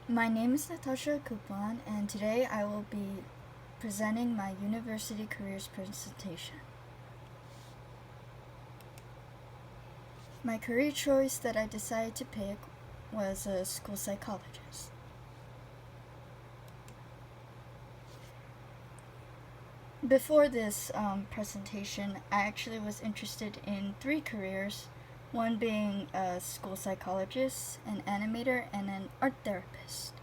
My name is Natasha Kuplan, and today I will be presenting my university careers presentation. My career choice that I decided to pick was a school psychologist. Before this presentation, I actually was interested in 3 careers, one being a school psychologist, an animator, and an art therapist.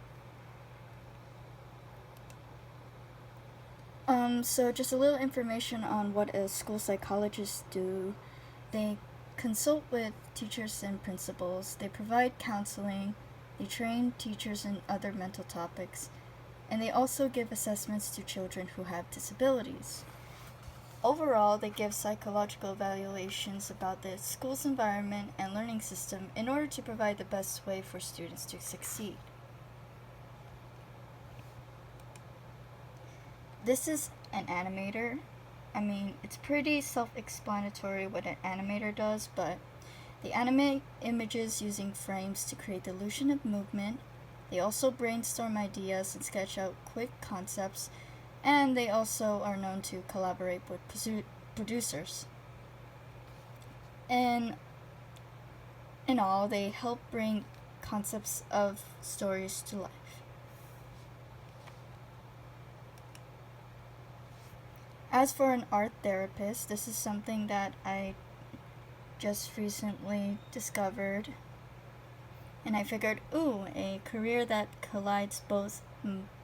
So just a little information on what a school psychologist do. They consult with teachers and principals, they provide counseling, they train teachers in other mental topics, and they also give assessments to children who have disabilities. Overall, they give psychological evaluations about the school's environment and learning system in order to provide the best way for students to succeed. This is an animator. I mean, it's pretty self-explanatory what an animator does, but they animate images using frames to create the illusion of movement. They also brainstorm ideas and sketch out quick concepts, and they also are known to collaborate with producers. And in all, they help bring concepts of stories to life. As for an art therapist, this is something that I just recently discovered, and I figured, a career that collides both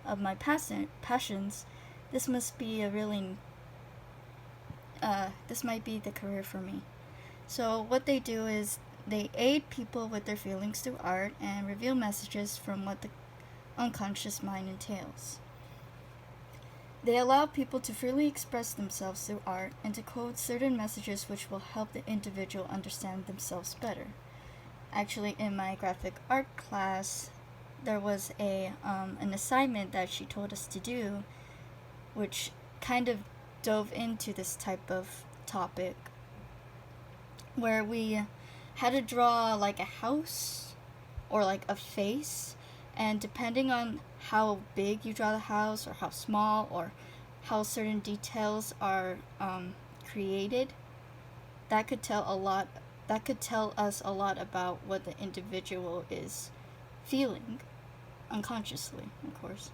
of my passions, this must be this might be the career for me. So what they do is they aid people with their feelings through art and reveal messages from what the unconscious mind entails. They allow people to freely express themselves through art and to code certain messages which will help the individual understand themselves better. Actually, in my graphic art class, there was an assignment that she told us to do, which kind of dove into this type of topic, where we had to draw like a house or like a face, and depending on how big you draw the house or how small or how certain details are created, that could tell us a lot about what the individual is feeling unconsciously, of course.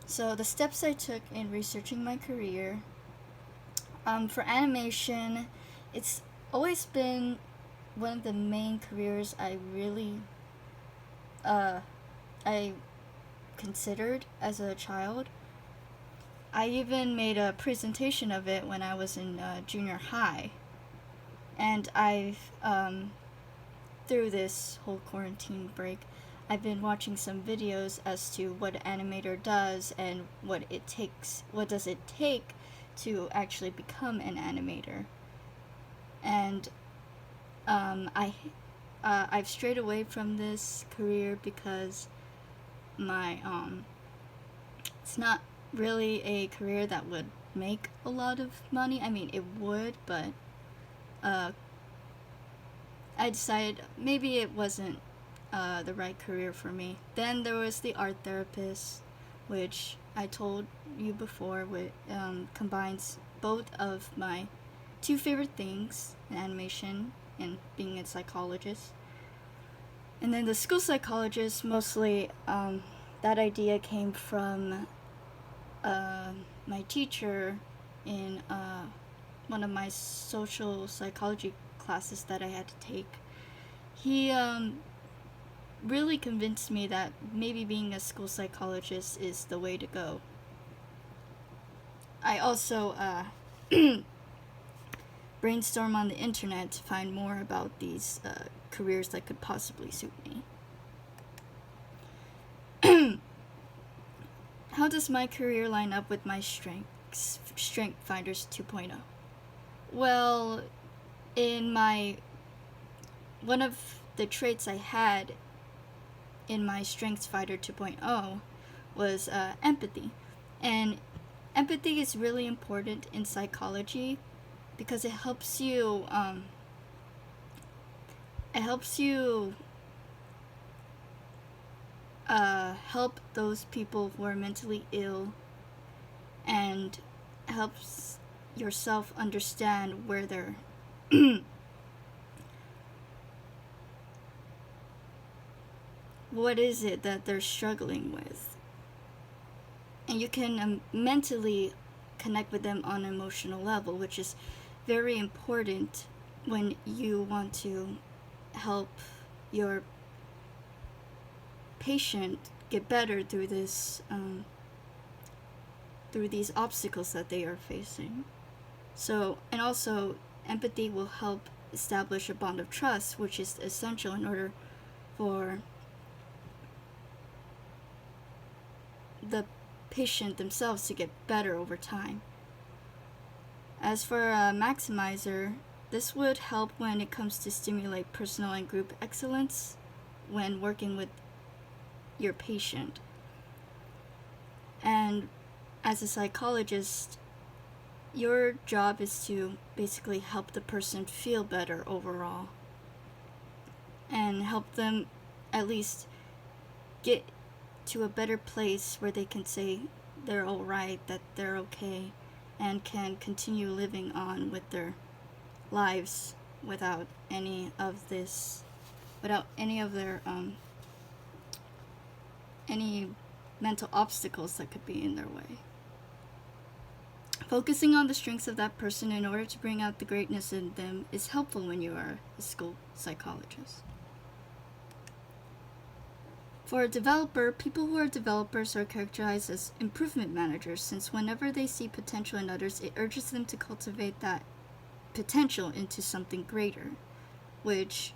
So the steps I took in researching my career, for animation, it's always been one of the main careers I really I considered as a child. I even made a presentation of it when I was in junior high, and I've through this whole quarantine break, I've been watching some videos as to what an animator does and what does it take to actually become an animator. And I've strayed away from this career because it's not really a career that would make a lot of money. I mean, it would, but I decided maybe it wasn't the right career for me. Then there was the art therapist, which I told you before, which combines both of my 2 favorite things, animation and being a psychologist. And then the school psychologist, mostly that idea came from my teacher in one of my social psychology classes that I had to take. He really convinced me that maybe being a school psychologist is the way to go. I also brainstorm on the internet to find more about these careers that could possibly suit me. How does my career line up with my Strength Finders 2.0? Well, in one of the traits I had in my Strengths Finder 2.0 was empathy. And empathy is really important in psychology because it helps you help those people who are mentally ill and helps yourself understand where they're what is it that they're struggling with, and you can mentally connect with them on an emotional level, which is very important when you want to help your patient get better through this through these obstacles that they are facing. So, and also empathy will help establish a bond of trust, which is essential in order for the patient themselves to get better over time. As for a maximizer, this would help when it comes to stimulate personal and group excellence when working with your patient. And as a psychologist, your job is to basically help the person feel better overall and help them at least get to a better place where they can say they're alright, that they're okay, and can continue living on with their lives without any of this, without any of their any mental obstacles that could be in their way. Focusing on the strengths of that person in order to bring out the greatness in them is helpful when you are a school psychologist. For a developer, people who are developers are characterized as improvement managers, since whenever they see potential in others, it urges them to cultivate that potential into something greater, which,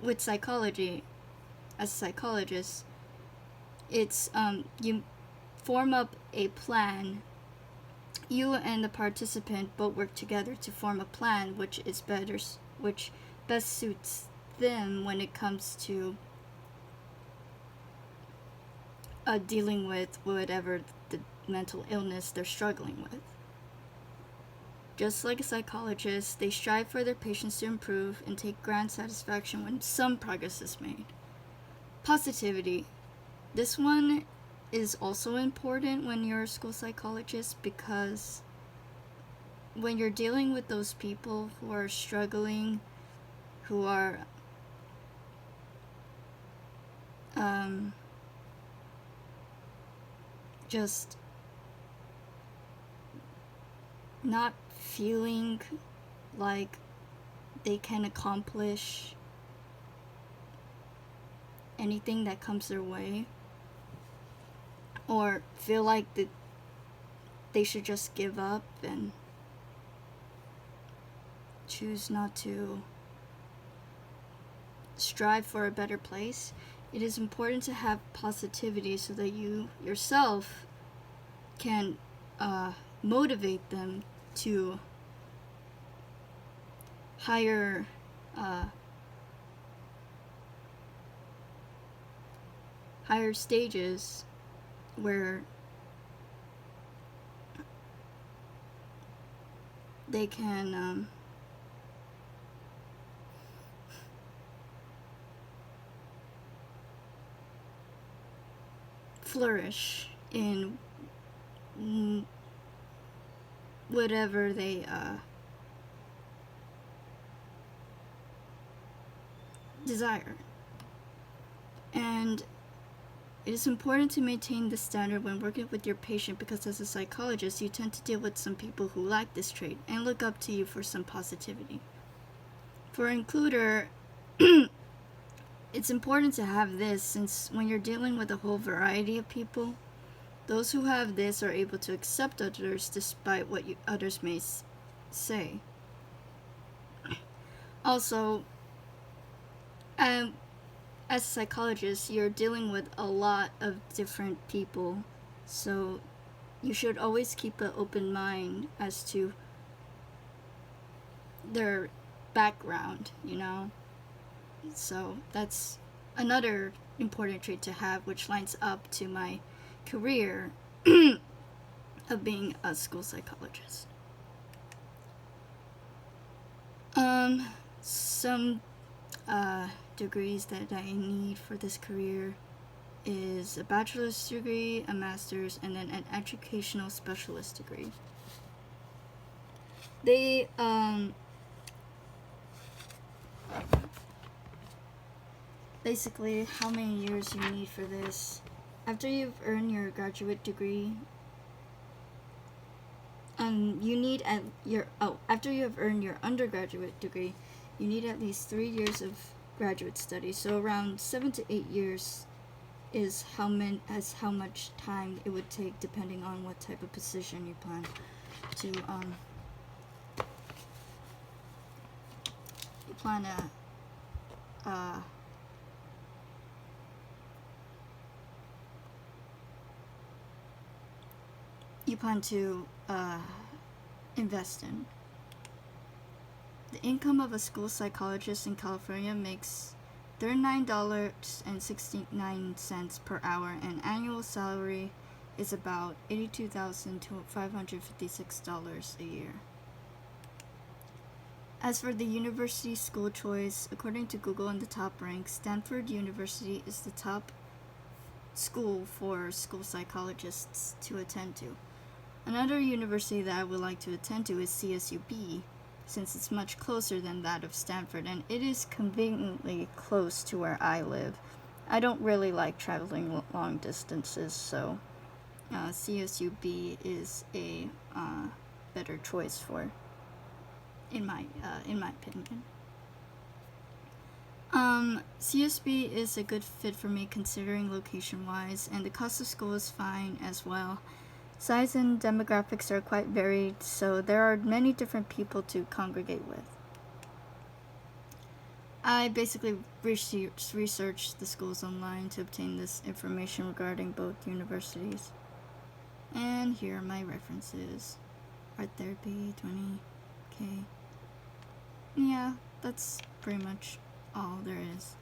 with psychology, as a psychologist, it's, you form up a plan. You and the participant both work together to form a plan which best suits them when it comes to dealing with whatever the mental illness they're struggling with. Just like a psychologist, they strive for their patients to improve and take grand satisfaction when some progress is made. Positivity. This one is also important when you're a school psychologist, because when you're dealing with those people who are struggling, who are just not feeling like they can accomplish anything that comes their way, or feel like that they should just give up and choose not to strive for a better place, it is important to have positivity so that you yourself can motivate them to higher stages where they can flourish in whatever they desire. And it is important to maintain this standard when working with your patient, because as a psychologist, you tend to deal with some people who lack this trait and look up to you for some positivity. For an includer, it's important to have this, since when you're dealing with a whole variety of people, those who have this are able to accept others despite what others may say. Also, as a psychologist, you're dealing with a lot of different people, so you should always keep an open mind as to their background, you know? So that's another important trait to have, which lines up to my career of being a school psychologist. Some degrees that I need for this career is a bachelor's degree, a master's, and then an educational specialist degree. They basically how many years you need for this. After you've earned your graduate degree, you need after you have earned your undergraduate degree, you need at least 3 years of graduate study. So around 7 to 8 years is how much time it would take, depending on what type of position you plan to invest in. The income of a school psychologist in California makes $39.69 per hour, and annual salary is about $82,556 a year. As for the university school choice, according to Google, in the top rank, Stanford University is the top school for school psychologists to attend to. Another university that I would like to attend to is CSUB, since it's much closer than that of Stanford, and it is conveniently close to where I live. I don't really like traveling long distances, so CSUB is a better choice in my opinion. CSB is a good fit for me considering location-wise, and the cost of school is fine as well. Size and demographics are quite varied, so there are many different people to congregate with. I basically researched the schools online to obtain this information regarding both universities. And here are my references. Art Therapy, 20K. Yeah, that's pretty much all there is.